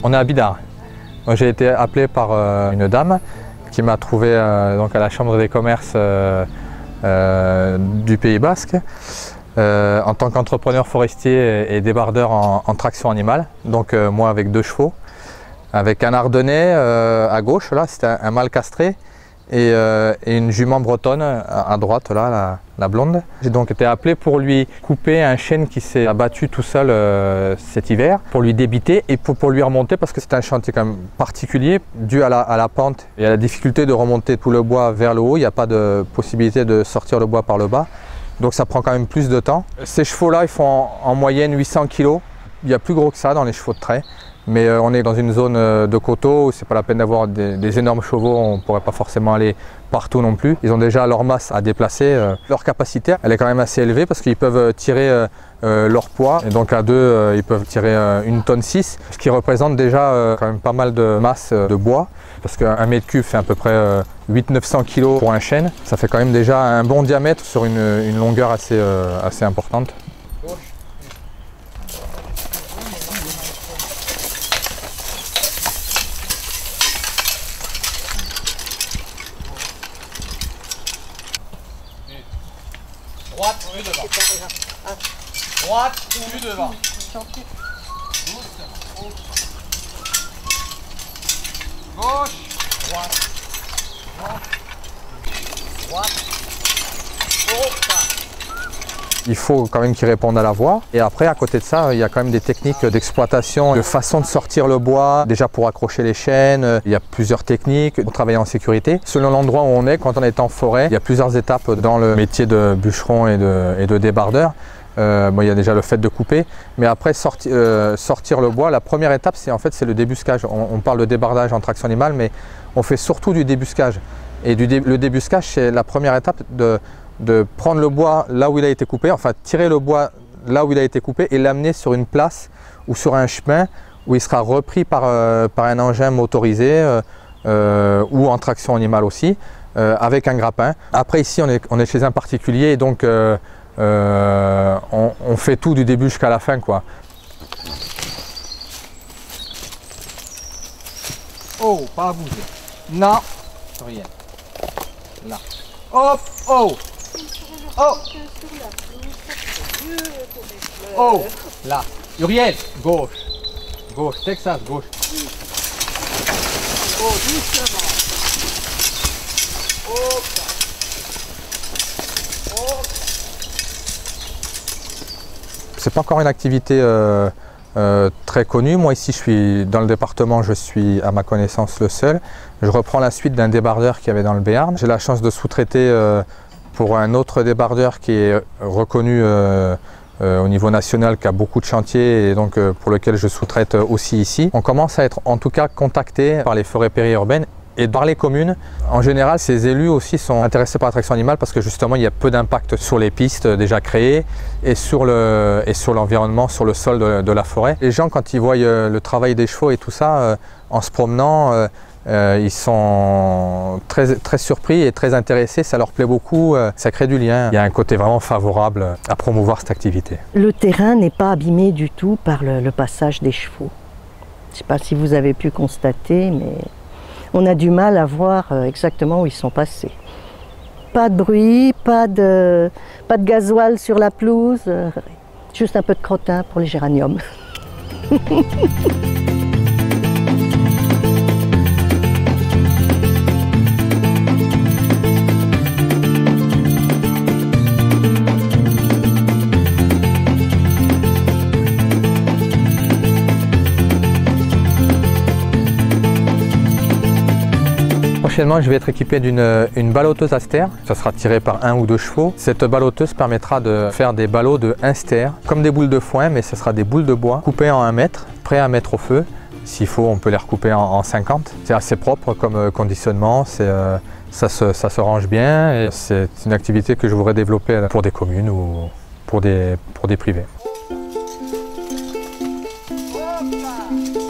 On est à Bidart. J'ai été appelé par une dame qui m'a trouvé donc à la Chambre des commerces du Pays Basque en tant qu'entrepreneur forestier et débardeur en traction animale. Donc moi avec 2 chevaux, avec un ardennais à gauche, là c'était un mâle castré, et une jument bretonne à droite, là, la blonde. J'ai donc été appelé pour lui couper un chêne qui s'est abattu tout seul cet hiver, pour lui débiter et pour lui remonter, parce que c'est un chantier quand même particulier, dû à la pente et à la difficulté de remonter tout le bois vers le haut. Il n'y a pas de possibilité de sortir le bois par le bas, donc ça prend quand même plus de temps. Ces chevaux-là, ils font en moyenne 800 kg. Il y a plus gros que ça dans les chevaux de trait. Mais on est dans une zone de coteaux où c'est pas la peine d'avoir des énormes chevaux, on ne pourrait pas forcément aller partout non plus. Ils ont déjà leur masse à déplacer. Leur capacité, elle est quand même assez élevée parce qu'ils peuvent tirer leur poids. Et donc à 2, ils peuvent tirer 1,6 tonne, ce qui représente déjà quand même pas mal de masse de bois. Parce qu'un mètre cube fait à peu près 800-900 kg pour un chêne. Ça fait quand même déjà un bon diamètre sur une longueur assez importante. Droite, plus devant. Droite, plus devant. Gauche, droite. Droite. Il faut quand même qu'ils répondent à la voix. Et après, à côté de ça, il y a quand même des techniques d'exploitation, de façon de sortir le bois. Déjà pour accrocher les chaînes, il y a plusieurs techniques pour travailler en sécurité. Selon l'endroit où on est, quand on est en forêt, il y a plusieurs étapes dans le métier de bûcheron et de débardeur. Bon, il y a déjà le fait de couper, mais après sortir le bois, la première étape, c'est le débuscage. On parle de débardage en traction animale, mais on fait surtout du débuscage. Et le débuscage, c'est la première étape de prendre le bois là où il a été coupé, enfin tirer le bois là où il a été coupé et l'amener sur une place ou sur un chemin où il sera repris par un engin motorisé ou en traction animale aussi, avec un grappin. Après ici on est chez un particulier et donc on fait tout du début jusqu'à la fin, quoi. Oh, pas à bouger. Non, rien. Là. Hop, oh. Oh. Oh, là. Uriel, gauche. Gauche, Texas, gauche. Oh, doucement. Hop. Hop. C'est pas encore une activité très connue. Moi ici, je suis dans le département, je suis à ma connaissance le seul. Je reprends la suite d'un débardeur qui avait dans le Béarn. J'ai la chance de sous-traiter pour un autre débardeur qui est reconnu au niveau national, qui a beaucoup de chantiers et donc pour lequel je sous-traite aussi ici. On commence à être en tout cas contacté par les forêts périurbaines et par les communes. En général, ces élus aussi sont intéressés par la traction animale parce que justement il y a peu d'impact sur les pistes déjà créées et sur l'environnement, sur le sol de la forêt. Les gens, quand ils voient le travail des chevaux et tout ça, en se promenant, ils sont très surpris et très intéressés, ça leur plaît beaucoup, ça crée du lien. Il y a un côté vraiment favorable à promouvoir cette activité. Le terrain n'est pas abîmé du tout par le passage des chevaux. Je ne sais pas si vous avez pu constater, mais on a du mal à voir exactement où ils sont passés. Pas de bruit, pas de gasoil sur la pelouse, juste un peu de crottin pour les géraniums. Prochainement, je vais être équipé d'une ballotteuse Aster. Ça sera tiré par 1 ou 2 chevaux. Cette ballotteuse permettra de faire des ballots de 1 ster, comme des boules de foin, mais ce sera des boules de bois coupées en 1 mètre, prêts à mettre au feu. S'il faut, on peut les recouper en 50. C'est assez propre comme conditionnement, ça se range bien et c'est une activité que je voudrais développer pour des communes ou pour des privés. Hop là.